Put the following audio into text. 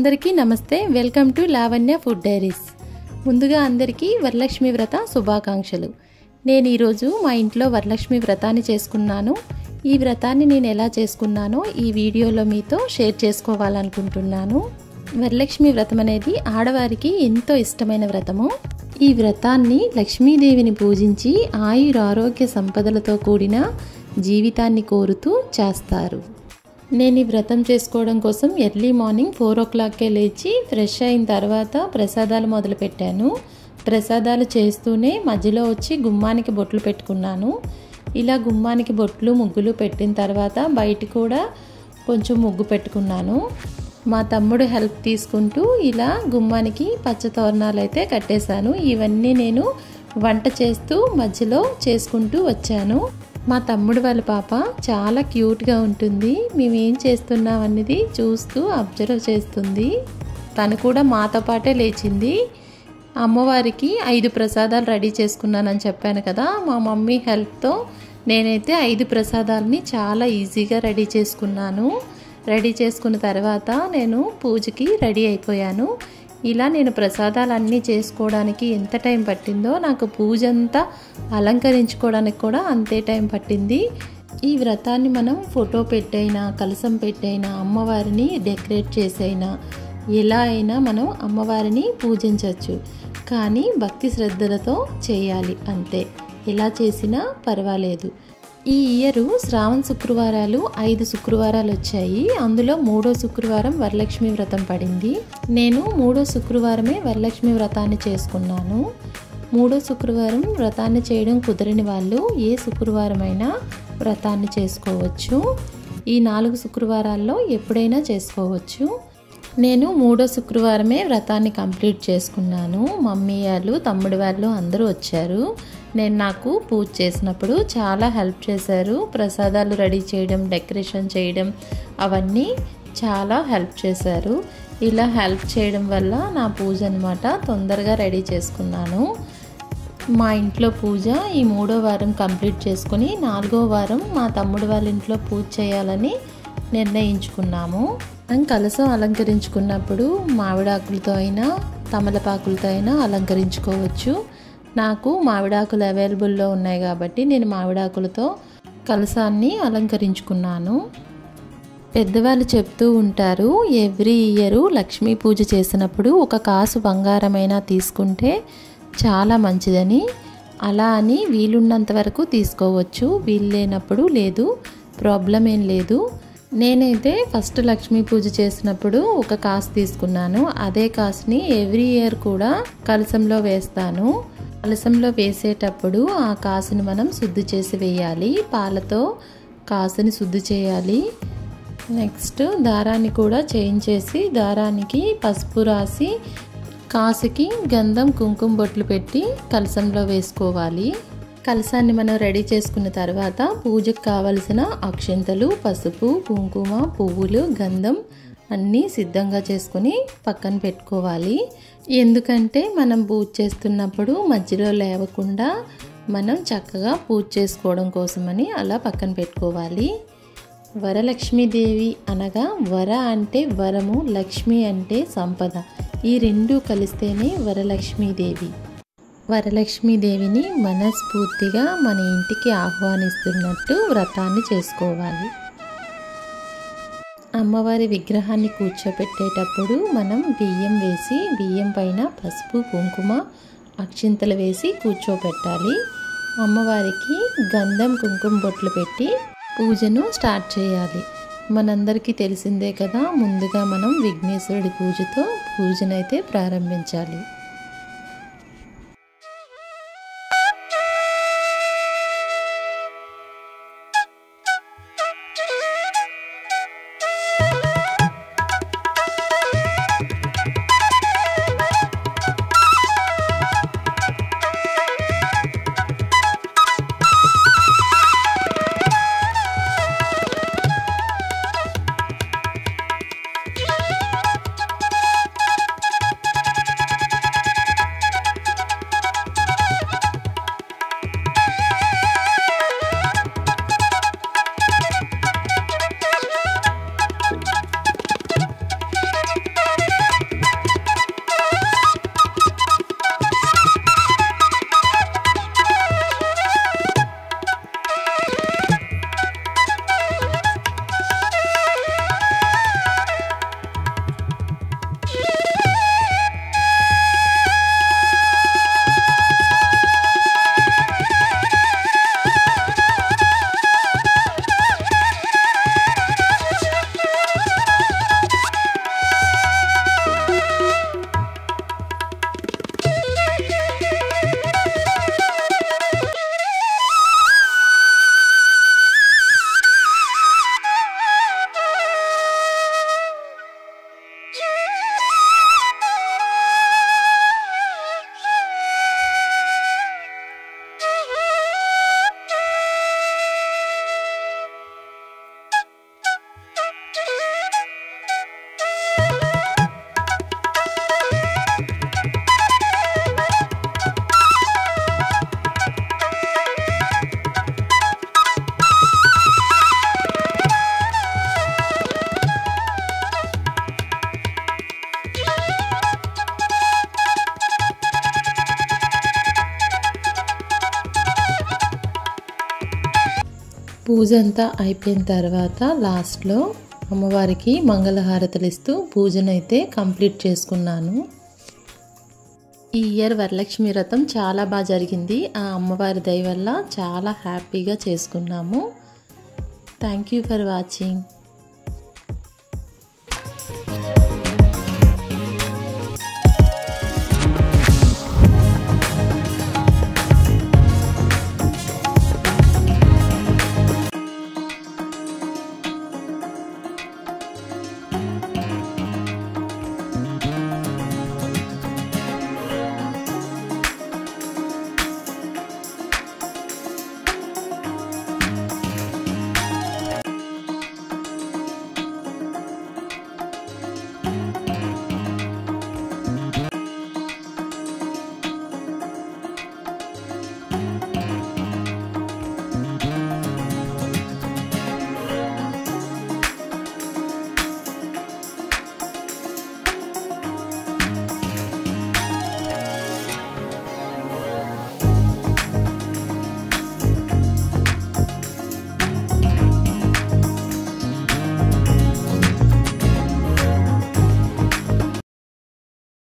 అందరికీ నమస్తే. Welcome to Lavanya food diaries. ముందుగా అందరికీ వరలక్ష్మి వ్రత శుభాకాంక్షలు. నేను ఈరోజు మా ఇంట్లో వరలక్ష్మి వ్రతాన్ని చేసుకున్నాను. ఈ వ్రతాన్ని నేను ఎలా చేసుకున్నానో ఈ వీడియోలో మీతో షేర్ చేసుకోవాలనుకుంటున్నాను. వరలక్ష్మి వ్రతం అనేది ఆడవారికి ఎంతో ఇష్టమైన వ్రతము. ఈ వ్రతాన్ని లక్ష్మీదేవిని పూజించి ఆయురారోగ్య సంపదలతో కూడిన జీవితాన్ని కోరుతూ చేస్తారు. నేను ఈ వ్రతం చేసుకోవడం కోసం ఎర్లీ మార్నింగ్ 4 o'clockకే లేచి ఫ్రెష్ అయిన తర్వాత ప్రసాదాలు మొదలుపెట్టాను. ప్రసాదాలు చేస్తూనే మధ్యలో వచ్చి గుమ్మానికి బొట్లు పెట్టుకున్నాను. ఇలా గుమ్మానికి బొట్లు ముగ్గులు పెట్టిన తర్వాత బయట కూడా కొంచెం ముగ్గు పెట్టుకున్నాను. మా తమ్ముడు హెల్ప్ తీసుకుంటూ ఇలా గుమ్మానికి పచ్చ తోరణాలు అయితే కట్టేశాను. ఇవన్నీ నేను వంట చేస్తూ మధ్యలో చేసుకుంటూ వచ్చాను. మా తమ్ముడు వాళ్ళ పాప చాలా క్యూట్గా ఉంటుంది. మేము ఏం చేస్తున్నాం అనేది చూస్తూ అబ్జర్వ్ చేస్తుంది. తను కూడా మాతో పాటే లేచింది. అమ్మవారికి 5 ప్రసాదాలు రెడీ చేసుకున్నానని చెప్పాను కదా. మా మమ్మీ హెల్ప్తో నేనైతే 5 ప్రసాదాలని చాలా ఈజీగా రెడీ చేసుకున్నాను. రెడీ చేసుకున్న తర్వాత నేను పూజకి రెడీ అయిపోయాను. ఇలా నేను ప్రసాదాలన్నీ చేసుకోవడానికి ఎంత టైం పట్టిందో నాకు పూజ అంతా అలంకరించుకోవడానికి కూడా అంతే టైం పట్టింది. ఈ వ్రతాన్ని మనం ఫోటో పెట్టైనా కలసం పెట్టైనా అమ్మవారిని డెకరేట్ చేసైనా ఎలా అయినా మనం అమ్మవారిని పూజించవచ్చు. కానీ భక్తి శ్రద్ధలతో చేయాలి అంతే. ఎలా చేసినా పర్వాలేదు. ఈ ఇయర్ శ్రావణ శుక్రవారాలు 5 శుక్రవారాలు వచ్చాయి. అందులో 3వ శుక్రవారం వరలక్ష్మి వ్రతం పడింది. నేను 3వ శుక్రవారమే వరలక్ష్మి వ్రతాన్ని చేసుకున్నాను. 3వ శుక్రవారం వ్రతాన్ని చేయడం కుదరని వాళ్ళు ఏ శుక్రవారమైనా వ్రతాన్ని చేసుకోవచ్చు. ఈ 4 శుక్రవారాల్లో ఎప్పుడైనా చేసుకోవచ్చు. నేను 3వ శుక్రవారమే వ్రతాన్ని కంప్లీట్ చేసుకున్నాను. మమ్మీ వాళ్ళు తమ్ముడు వాళ్ళు అందరూ వచ్చారు. నాకు పూజ చేసినప్పుడు చాలా హెల్ప్ చేశారు. ప్రసాదాలు రెడీ చేయడం, డెకరేషన్ చేయడం అవన్నీ చాలా హెల్ప్ చేశారు. ఇలా హెల్ప్ చేయడం వల్ల నా పూజ అన్నమాట తొందరగా రెడీ చేసుకున్నాను. మా ఇంట్లో పూజ ఈ 3వ వారం కంప్లీట్ చేసుకుని 4వ వారం మా తమ్ముడు వాళ్ళ ఇంట్లో పూజ చేయాలని నిర్ణయించుకున్నాము. కలసం అలంకరించుకున్నప్పుడు మామిడాకులతో అయినా తమలపాకులతో అయినా అలంకరించుకోవచ్చు. నాకు మామిడాకులు అవైలబుల్లో ఉన్నాయి కాబట్టి నేను మామిడాకులతో కలసాన్ని అలంకరించుకున్నాను. పెద్దవాళ్ళు చెప్తూ ఉంటారు, ఎవ్రీ ఇయర్ లక్ష్మీ పూజ చేసినప్పుడు 1 కాసు బంగారమైనా తీసుకుంటే చాలా మంచిదని. అలా అని వీలున్నంత వరకు తీసుకోవచ్చు, వీలు లేనప్పుడు లేదు, ప్రాబ్లం ఏం లేదు. నేనైతే ఫస్ట్ లక్ష్మీ పూజ చేసినప్పుడు 1 కాసు తీసుకున్నాను. అదే కాసుని ఎవ్రీ ఇయర్ కూడా కలసంలో వేస్తాను. కలసంలో వేసేటప్పుడు ఆ కాసుని మనం శుద్ధి చేసి వేయాలి. పాలతో కాసుని శుద్ధి చేయాలి. నెక్స్ట్ దారాన్ని కూడా చేయించేసి దారానికి పసుపు రాసి కాసుకి గంధం కుంకుమ బొట్లు పెట్టి కలసంలో వేసుకోవాలి. కలసాన్ని మనం రెడీ చేసుకున్న తర్వాత పూజకు కావలసిన అక్షింతలు, పసుపు, కుంకుమ, పువ్వులు, గంధం అన్నీ సిద్ధంగా చేసుకుని పక్కన పెట్టుకోవాలి. ఎందుకంటే మనం పూజ చేస్తున్నప్పుడు మధ్యలో లేవకుండా మనం చక్కగా పూజ చేసుకోవడం కోసమని అలా పక్కన పెట్టుకోవాలి. వరలక్ష్మీదేవి అనగా వర అంటే వరము, లక్ష్మి అంటే సంపద. ఈ 2 కలిస్తేనే వరలక్ష్మీదేవి. వరలక్ష్మీదేవిని మనస్ఫూర్తిగా మన ఇంటికి ఆహ్వానిస్తున్నట్టు వ్రతాన్ని చేసుకోవాలి. అమ్మవారి విగ్రహాన్ని కూర్చోపెట్టేటప్పుడు మనం బియ్యం వేసి బియ్యం పైన పసుపు, కుంకుమ, అక్షింతలు వేసి కూర్చోపెట్టాలి. అమ్మవారికి గంధం కుంకుమ బొట్లు పెట్టి పూజను స్టార్ట్ చేయాలి. మనందరికీ తెలిసిందే కదా, ముందుగా మనం విఘ్నేశ్వరుడి పూజతో పూజనైతే ప్రారంభించాలి. పూజ అంతా అయిపోయిన తర్వాత లాస్ట్లో అమ్మవారికి మంగళహారతులు ఇస్తూ పూజనైతే కంప్లీట్ చేసుకున్నాను. ఈ ఇయర్ వరలక్ష్మి వ్రతం చాలా బాగా జరిగింది. ఆ అమ్మవారి దయ వల్ల చాలా హ్యాపీగా చేసుకున్నాము. Thank you for watching.